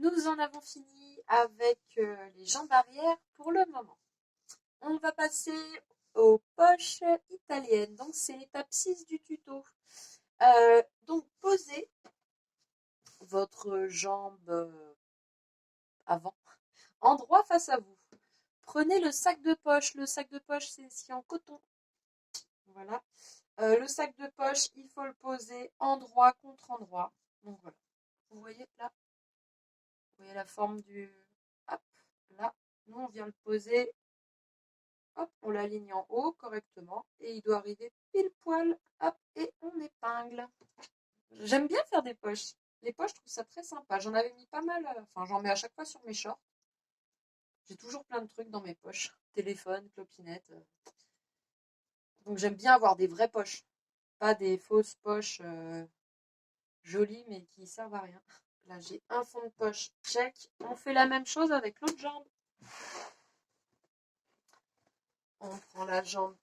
Nous en avons fini avec les jambes arrière pour le moment. On va passer aux poches italiennes. Donc, c'est l'étape 6 du tuto. Donc, posez votre jambe avant, endroit face à vous. Prenez le sac de poche. Le sac de poche, c'est ici en coton. Voilà. Le sac de poche, il faut le poser endroit contre endroit. Donc, voilà. Vous voyez là? Vous voyez la forme du... Hop, là. Nous, on vient le poser. Hop, on l'aligne en haut correctement. Et il doit arriver pile poil. Hop, et on épingle. J'aime bien faire des poches. Les poches, je trouve ça très sympa. J'en avais mis pas mal. Enfin, j'en mets à chaque fois sur mes shorts. J'ai toujours plein de trucs dans mes poches. Téléphone, clopinette. Donc j'aime bien avoir des vraies poches. Pas des fausses poches jolies mais qui servent à rien. Là, j'ai un fond de poche. Check. On fait la même chose avec l'autre jambe. On prend la jambe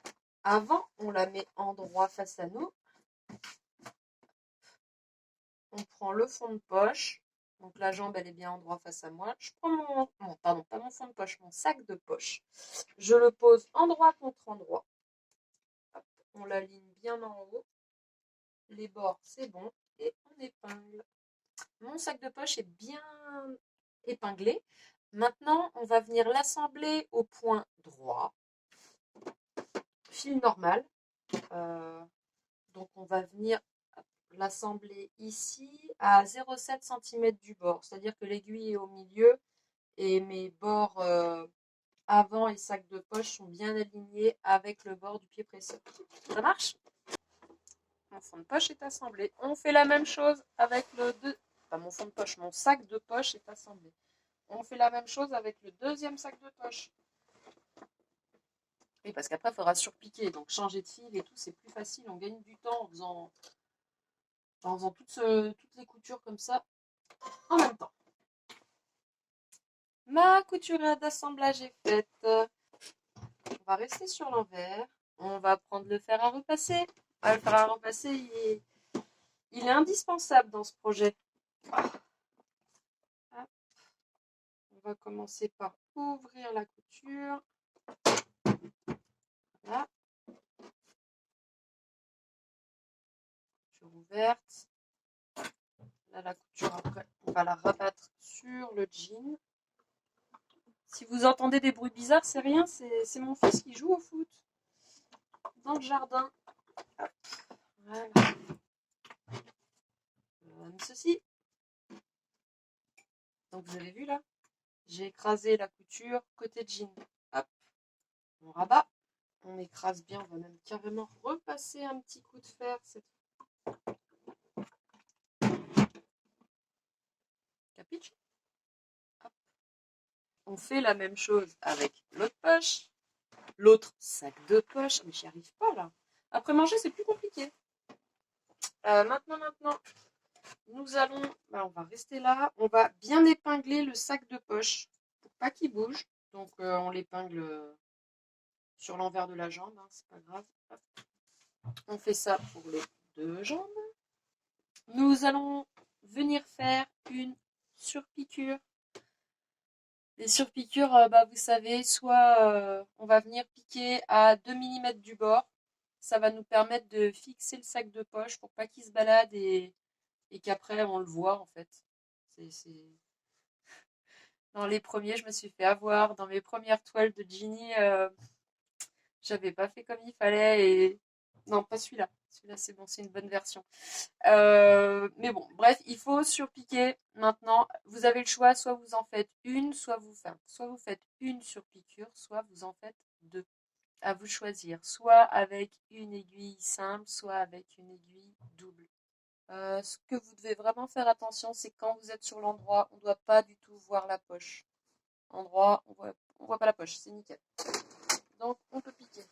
avant. On la met endroit face à nous. On prend le fond de poche. Donc la jambe, elle est bien endroit face à moi. Je prends pardon, pas mon fond de poche, mon sac de poche. Je le pose endroit contre endroit. Hop, on l'aligne bien en haut. Les bords, c'est bon. Et on épingle. Mon sac de poche est bien épinglé. Maintenant, on va venir l'assembler au point droit. Fil normal. Donc on va venir l'assembler ici à 0,7 cm du bord. C'est-à-dire que l'aiguille est au milieu et mes bords avant et sac de poche sont bien alignés avec le bord du pied presseur. Ça marche? Mon fond de poche est assemblé. On fait la même chose avec le Pas mon fond de poche, mon sac de poche est assemblé. On fait la même chose avec le deuxième sac de poche. Oui, parce qu'après, il faudra surpiquer. Donc changer de fil et tout, c'est plus facile. On gagne du temps en faisant toutes les coutures comme ça en même temps. Ma couture d'assemblage est faite. On va rester sur l'envers. On va prendre le fer à repasser. Le fer à repasser, il est indispensable dans ce projet. On va commencer par ouvrir la couture. Voilà. Couture ouverte. Là, la couture, après, on va la rabattre sur le jean. Si vous entendez des bruits bizarres, c'est rien, c'est mon fils qui joue au foot dans le jardin. Hop. Voilà. Comme ceci. Donc vous avez vu là, j'ai écrasé la couture côté jean. Hop, on rabat, on écrase bien, on va même carrément repasser un petit coup de fer cette fois. Capiche? Hop. On fait la même chose avec l'autre poche, l'autre sac de poche. Mais j'y arrive pas là. Après manger, c'est plus compliqué. Maintenant, nous allons, on va rester là. On va bien épingler le sac de poche pour pas qu'il bouge. Donc on l'épingle sur l'envers de la jambe, hein, c'est pas grave. Hop. On fait ça pour les deux jambes. Nous allons venir faire une surpiqûre. Les surpiqûres, vous savez, soit on va venir piquer à 2 mm du bord. Ça va nous permettre de fixer le sac de poche pour pas qu'il se balade et qu'après on le voit en fait. Dans les premiers, je me suis fait avoir. Dans mes premières toiles de Ginny, j'avais pas fait comme il fallait et... Non, pas celui-là. Celui-là, c'est bon, c'est une bonne version. Mais bon, bref, il faut surpiquer. Maintenant, vous avez le choix, soit vous en faites une, soit vous faites une surpiqûre, soit vous en faites deux. À vous de choisir, soit avec une aiguille simple, soit avec une aiguille double. Ce que vous devez vraiment faire attention, c'est quand vous êtes sur l'endroit, on ne doit pas du tout voir la poche. Endroit, on voit pas la poche, c'est nickel. Donc, on peut piquer.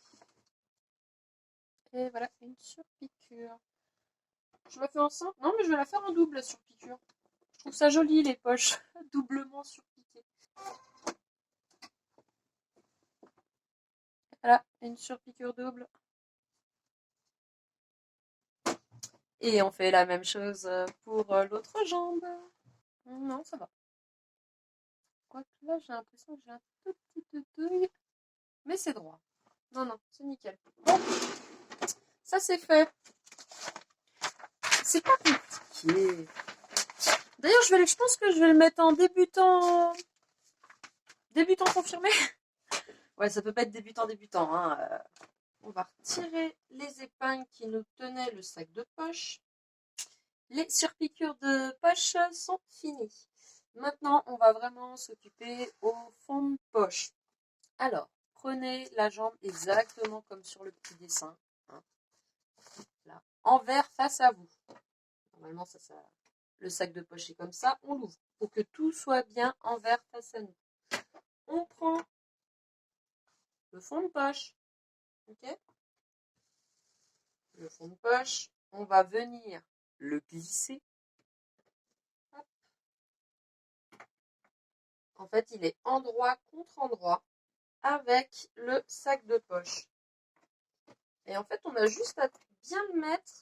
Et voilà, une surpiqûre. Je la fais en simple? Non, mais je vais la faire en double, la surpiqûre. Je trouve ça joli, les poches doublement surpiquées. Voilà, une surpiqûre double. Et on fait la même chose pour l'autre jambe. Non, ça va. Quoique là, j'ai l'impression que j'ai un tout petit teuteuil. Mais c'est droit. Non, non, c'est nickel. Bon, ça c'est fait. C'est pas compliqué. D'ailleurs, je pense que je vais le mettre en débutant. Débutant confirmé. Ouais, ça peut pas être débutant, hein. On va retirer les épingles qui nous tenaient le sac de poche. Les surpiqûres de poche sont finies. Maintenant, on va vraiment s'occuper au fond de poche. Alors, prenez la jambe exactement comme sur le petit dessin. Hein. Là, envers face à vous. Normalement, le sac de poche est comme ça. On l'ouvre pour que tout soit bien envers face à nous. On prend le fond de poche. Ok ? Le fond de poche, on va venir le glisser. Hop. En fait, il est endroit contre endroit avec le sac de poche. Et en fait, on a juste à bien le mettre.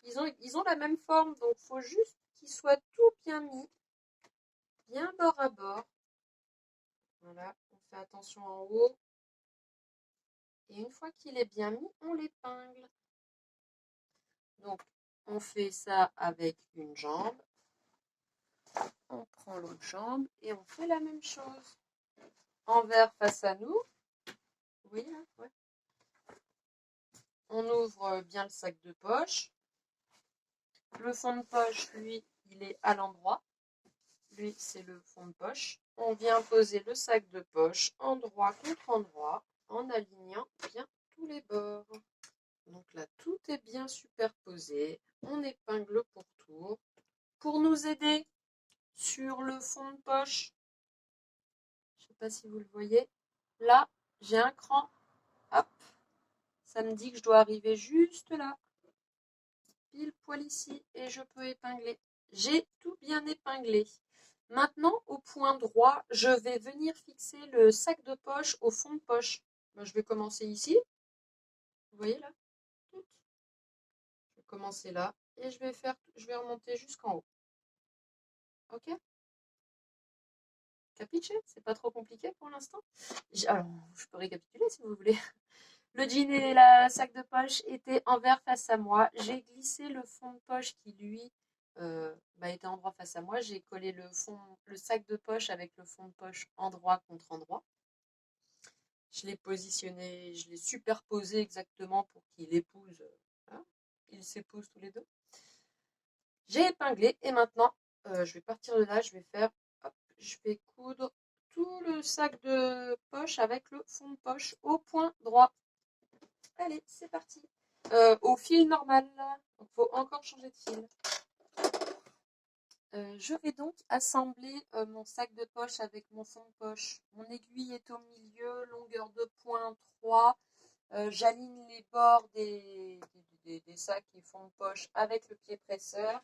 Ils ont la même forme, donc il faut juste qu'il soit tout bien mis, bien bord à bord. Voilà, on fait attention en haut. Et une fois qu'il est bien mis, on l'épingle. Donc, on fait ça avec une jambe. On prend l'autre jambe et on fait la même chose. Envers face à nous. Oui, là, ouais. On ouvre bien le sac de poche. Le fond de poche, lui, il est à l'endroit. Lui, c'est le fond de poche. On vient poser le sac de poche endroit contre endroit en alignant bien tous les bords. Donc là, tout est bien superposé. On épingle pour tour. Pour nous aider sur le fond de poche, je ne sais pas si vous le voyez, là, j'ai un cran. Hop, ça me dit que je dois arriver juste là. Pile poil ici et je peux épingler. J'ai tout bien épinglé. Maintenant, au point droit, je vais venir fixer le sac de poche au fond de poche. Je vais commencer ici. Vous voyez là? Je vais commencer là et je vais remonter jusqu'en haut. Ok? Capiche? C'est pas trop compliqué pour l'instant? Alors, je peux récapituler si vous voulez. Le jean et la sac de poche étaient envers face à moi. J'ai glissé le fond de poche qui, lui, était endroit face à moi. J'ai collé le sac de poche avec le fond de poche endroit contre endroit. Je l'ai positionné, je l'ai superposé exactement pour qu'il épouse. Hein, ils s'épousent tous les deux. J'ai épinglé et maintenant, je vais partir de là. Je vais coudre tout le sac de poche avec le fond de poche au point droit. Allez, c'est parti. Au fil normal, il faut encore changer de fil. Je vais donc assembler mon sac de poche avec mon fond de poche. Mon aiguille est au milieu, longueur de point 3. J'aligne les bords des sacs et fonds de poche avec le pied presseur.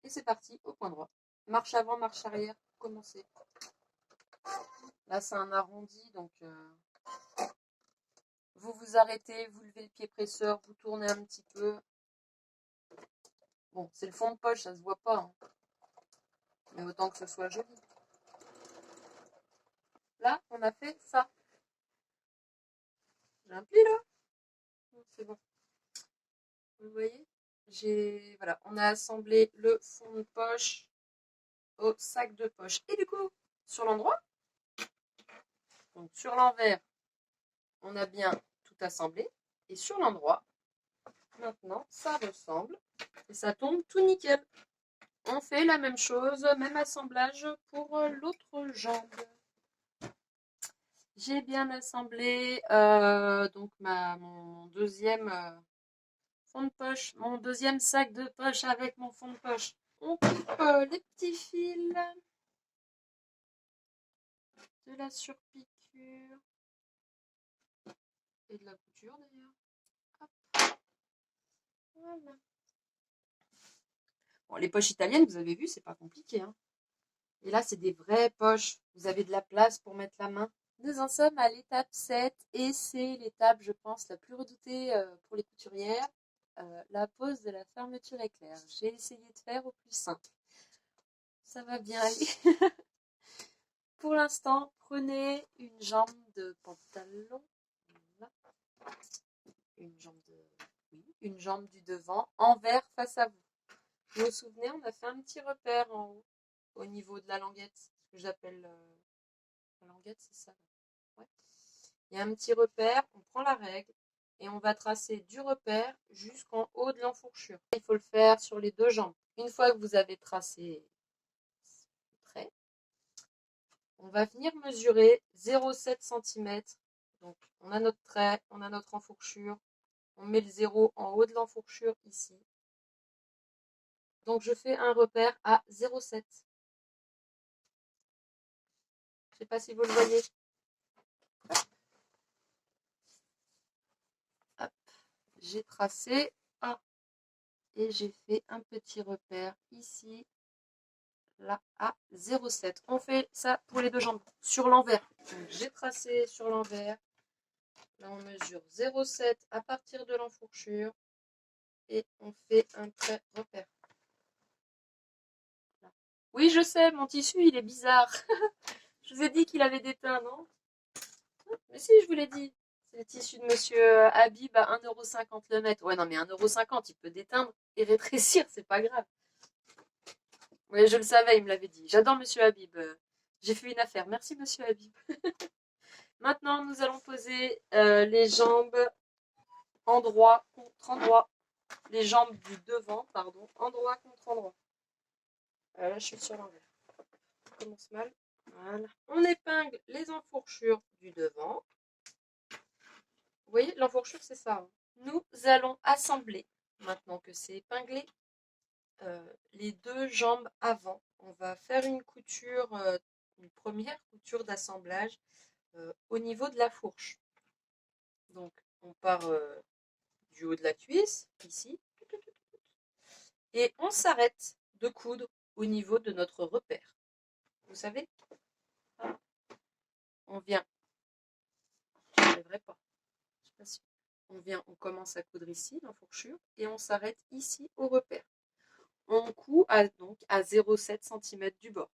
Et c'est parti, au point droit. Marche avant, marche arrière, pour commencer. Là, c'est un arrondi, donc vous vous arrêtez, vous levez le pied presseur, vous tournez un petit peu. Bon, c'est le fond de poche, ça se voit pas. Hein. Mais autant que ce soit joli. Là, on a fait ça. J'ai un pli là. C'est bon. Vous voyez? Voilà, on a assemblé le fond de poche au sac de poche. Et du coup, sur l'endroit, donc sur l'envers, on a bien tout assemblé. Et sur l'endroit, maintenant, ça ressemble. Et ça tombe tout nickel. On fait la même chose, même assemblage pour l'autre jambe. J'ai bien assemblé donc mon deuxième fond de poche, mon deuxième sac de poche avec mon fond de poche. On coupe les petits fils de la surpiqûre et de la couture d'ailleurs. Hop. Voilà. Bon, les poches italiennes, vous avez vu, c'est pas compliqué. Hein. Et là, c'est des vraies poches. Vous avez de la place pour mettre la main. Nous en sommes à l'étape 7 et c'est l'étape, je pense, la plus redoutée pour les couturières. La pose de la fermeture éclair. J'ai essayé de faire au plus simple. Ça va bien aller. pour l'instant, prenez une jambe de pantalon. Voilà. Une jambe du devant, envers face à vous. Vous vous souvenez, on a fait un petit repère en haut, au niveau de la languette, ce que j'appelle la languette, c'est ça. Ouais. Il y a un petit repère, on prend la règle et on va tracer du repère jusqu'en haut de l'enfourchure. Il faut le faire sur les deux jambes. Une fois que vous avez tracé le trait, on va venir mesurer 0,7 cm. Donc on a notre trait, on a notre enfourchure, on met le 0 en haut de l'enfourchure ici. Donc je fais un repère à 0,7. Je ne sais pas si vous le voyez. Hop. J'ai tracé et j'ai fait un petit repère ici, là, à 0,7. On fait ça pour les deux jambes, sur l'envers. J'ai tracé sur l'envers. Là, on mesure 0,7 à partir de l'enfourchure et on fait un trait repère. Là. Oui, je sais, mon tissu, il est bizarre. Je vous ai dit qu'il avait des teints, non? Mais si, je vous l'ai dit. C'est le tissu de monsieur Habib à 1,50 € le mètre. Ouais, non, mais 1,50 €, il peut déteindre et rétrécir, c'est pas grave. Oui, je le savais, il me l'avait dit. J'adore monsieur Habib. J'ai fait une affaire. Merci, monsieur Habib. Maintenant, nous allons poser les jambes endroit contre endroit. Les jambes du devant, pardon, endroit contre endroit. Là, je suis sur l'envers. On commence mal. Voilà. On épingle les enfourchures du devant. Vous voyez, l'enfourchure, c'est ça. Hein. Nous allons assembler, maintenant que c'est épinglé, les deux jambes avant. On va faire une couture, une première couture d'assemblage au niveau de la fourche. Donc, on part du haut de la cuisse, ici, et on s'arrête de coudre au niveau de notre repère. Vous savez, on vient, je n'arriverai pas, je sais pas si on commence à coudre ici, l'enfourchure, et on s'arrête ici au repère. On coud donc à 0,7 cm du bord,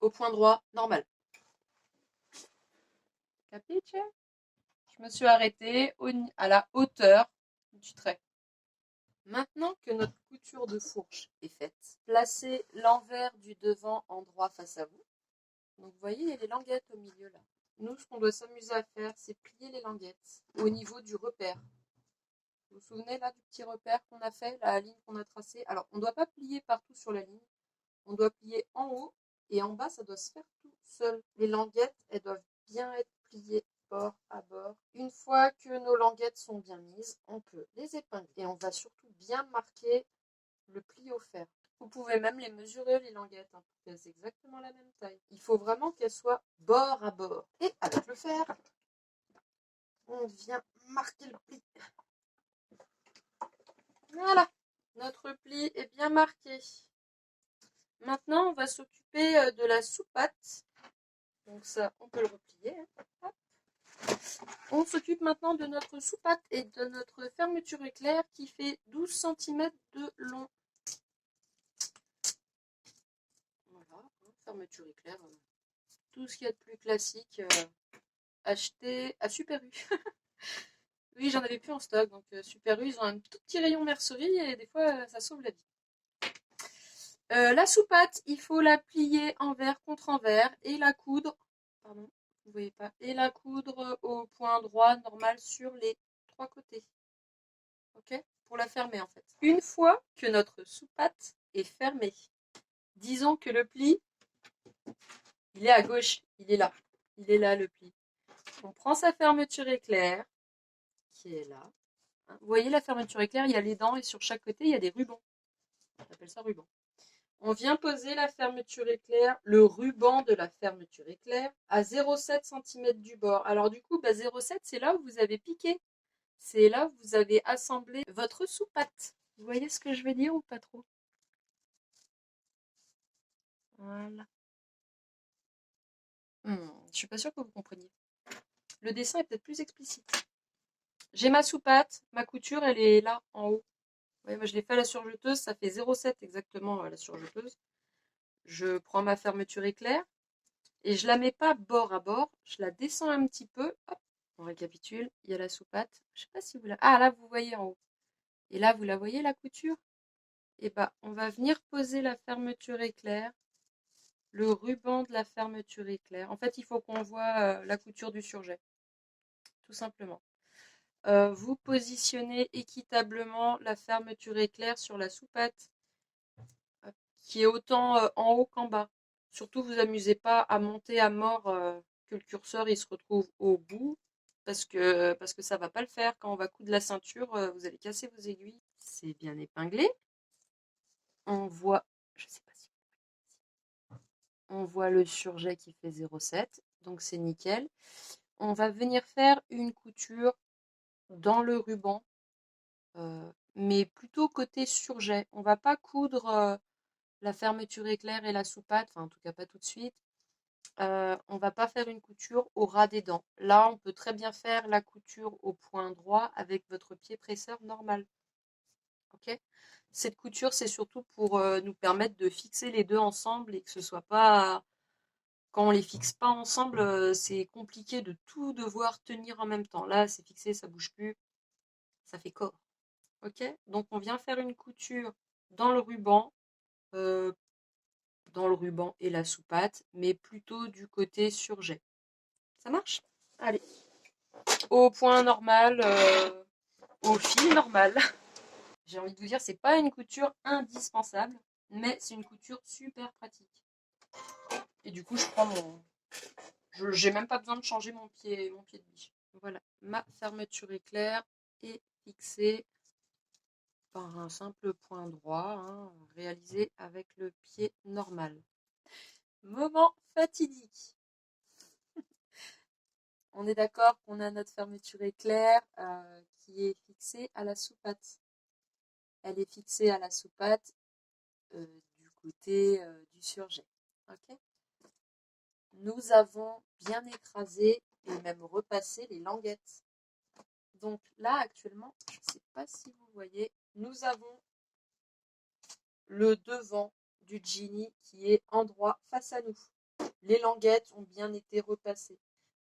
au point droit normal. Capiche? Je me suis arrêtée à la hauteur du trait. Maintenant que notre couture de fourche est faite, placez l'envers du devant endroit face à vous. Donc vous voyez, il y a les languettes au milieu là. Nous, ce qu'on doit s'amuser à faire, c'est plier les languettes au niveau du repère. Vous vous souvenez là du petit repère qu'on a fait, la ligne qu'on a tracée? Alors, on ne doit pas plier partout sur la ligne. On doit plier en haut et en bas, ça doit se faire tout seul. Les languettes, elles doivent bien être pliées bord à bord. Une fois que nos languettes sont bien mises, on peut les épingler. Et on va surtout bien marquer le pli au fer. Vous pouvez même les mesurer, les languettes, hein, pour qu'elles aient exactement la même taille. Il faut vraiment qu'elles soient bord à bord. Et avec le fer, on vient marquer le pli. Voilà, notre pli est bien marqué. Maintenant, on va s'occuper de la soupate. Donc ça, on peut le replier. Hein. On s'occupe maintenant de notre soupate et de notre fermeture éclair qui fait 12 cm de long. Voilà, fermeture éclair. Tout ce qu'il y a de plus classique, acheté à Super U. Oui, j'en avais plus en stock, donc Super U, ils ont un tout petit rayon mercerie et des fois, ça sauve la vie. La soupate, il faut la plier envers contre envers et la coudre, pardon, vous voyez pas, et la coudre au point droit normal sur les trois côtés. Ok? Pour la fermer en fait. Une fois que notre soupate est fermée, disons que le pli, il est à gauche, il est là. Il est là le pli. On prend sa fermeture éclair, qui est là. Vous voyez la fermeture éclair, il y a les dents et sur chaque côté, il y a des rubans. On appelle ça ruban. On vient poser la fermeture éclair, le ruban de la fermeture éclair, à 0,7 cm du bord. Alors du coup, 0,7, c'est là où vous avez piqué. C'est là où vous avez assemblé votre soupate. Vous voyez ce que je veux dire ou pas trop? Voilà. Je suis pas sûre que vous compreniez. Le dessin est peut-être plus explicite. J'ai ma soupate, ma couture, elle est là, en haut. Ouais, moi je l'ai fait à la surjeteuse, ça fait 0,7 exactement la surjeteuse. Je prends ma fermeture éclair Et je la mets pas bord à bord, je la descends un petit peu. Hop, on récapitule, il y a la soupate. Je sais pas si vous la... Ah là, vous voyez en haut. Et là, vous la voyez la couture? Et bah, on va venir poser la fermeture éclair, le ruban de la fermeture éclair. En fait, il faut qu'on voit la couture du surjet, tout simplement. Vous positionnez équitablement la fermeture éclair sur la soupate, qui est autant en haut qu'en bas. Surtout, vous amusez pas à monter à mort que le curseur il se retrouve au bout, parce que ça va pas le faire. Quand on va coudre la ceinture, vous allez casser vos aiguilles. C'est bien épinglé. On voit, je sais pas si on voit le surjet qui fait 0,7, donc c'est nickel. On va venir faire une couture dans le ruban, mais plutôt côté surjet. On va pas coudre la fermeture éclair et la soupate, enfin en tout cas pas tout de suite. On va pas faire une couture au ras des dents. Là, on peut très bien faire la couture au point droit avec votre pied presseur normal. Ok? Cette couture, c'est surtout pour nous permettre de fixer les deux ensemble et que ce soit pas... Quand on les fixe pas ensemble, c'est compliqué de tout devoir tenir en même temps. Là, c'est fixé, ça bouge plus, ça fait corps. Ok? Donc, on vient faire une couture dans le ruban, euh, et la soupate, mais plutôt du côté surjet. Ça marche? Allez. Au point normal, au fil normal. J'ai envie de vous dire, c'est pas une couture indispensable, mais c'est une couture super pratique. Et du coup, je prends mon... J'ai même pas besoin de changer mon pied de biche. Voilà, ma fermeture éclair est fixée par un simple point droit, hein, réalisé avec le pied normal. Moment fatidique. On est d'accord qu'on a notre fermeture éclair qui est fixée à la soupate. Elle est fixée à la soupate du côté du surjet. Okay. Nous avons bien écrasé et même repassé les languettes. Donc là, actuellement, je ne sais pas si vous voyez, nous avons le devant du Genie qui est endroit face à nous. Les languettes ont bien été repassées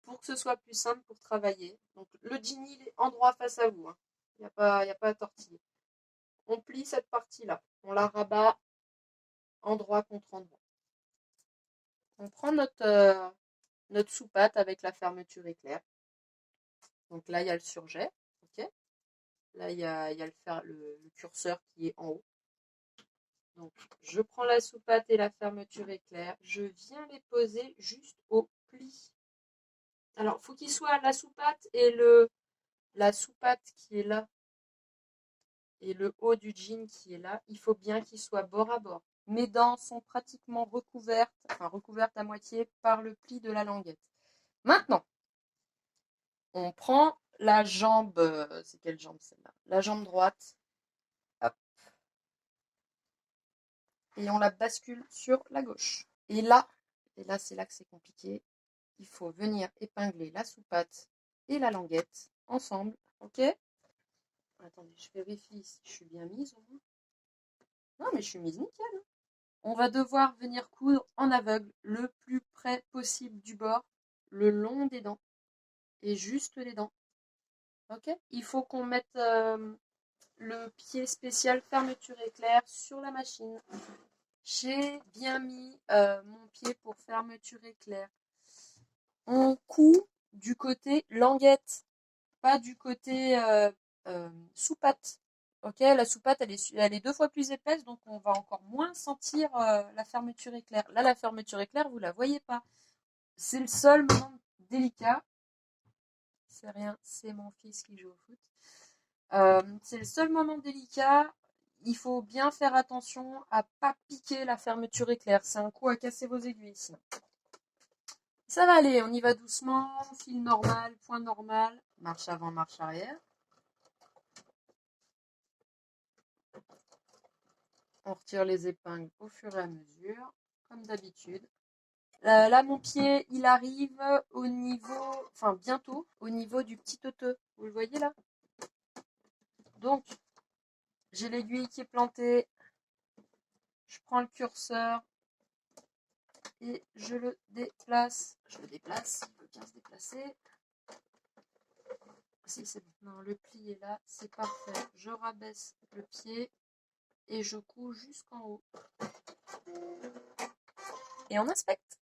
pour que ce soit plus simple pour travailler. Donc le Genie est endroit face à vous. Hein. Il n'y a pas à tortiller. On plie cette partie-là. On la rabat endroit contre endroit. On prend notre soupate avec la fermeture éclair. Donc là, il y a le surjet. Okay. Là, il y a le curseur qui est en haut. Donc, je prends la soupate et la fermeture éclair. Je viens les poser juste au pli. Alors, il faut qu'il soit la soupate et la soupate qui est là et le haut du jean qui est là. Il faut bien qu'il soit bord à bord. Mes dents sont pratiquement recouvertes à moitié par le pli de la languette. Maintenant, on prend la jambe, c'est quelle jambe celle-là? La jambe droite. Hop. Et on la bascule sur la gauche. Et là c'est là que c'est compliqué. Il faut venir épingler la soupate et la languette ensemble. Ok? Attendez, je vérifie si je suis bien mise au moins. Non, mais je suis mise nickel. Hein. On va devoir venir coudre en aveugle le plus près possible du bord, le long des dents et juste les dents. Ok? Il faut qu'on mette le pied spécial fermeture éclair sur la machine. J'ai bien mis mon pied pour fermeture éclair. On coud du côté languette, pas du côté soupate. Ok, la soupate elle est 2 fois plus épaisse, donc on va encore moins sentir la fermeture éclair. Là, la fermeture éclair, vous la voyez pas. C'est le seul moment délicat. C'est rien, c'est mon fils qui joue au foot. C'est le seul moment délicat. Il faut bien faire attention à pas piquer la fermeture éclair. C'est un coup à casser vos aiguilles. Sinon. Ça va aller, on y va doucement. Fil normal, point normal. Marche avant, marche arrière. On retire les épingles au fur et à mesure, comme d'habitude. Là, mon pied, il arrive au niveau, enfin bientôt, au niveau du petit teuteux. Vous le voyez là? Donc, j'ai l'aiguille qui est plantée. Je prends le curseur. et je le déplace. Je le déplace, il veut bien se déplacer. Si c'est bon, non, le pli est là, c'est parfait. Je rabaisse le pied et je couds jusqu'en haut. Et on inspecte.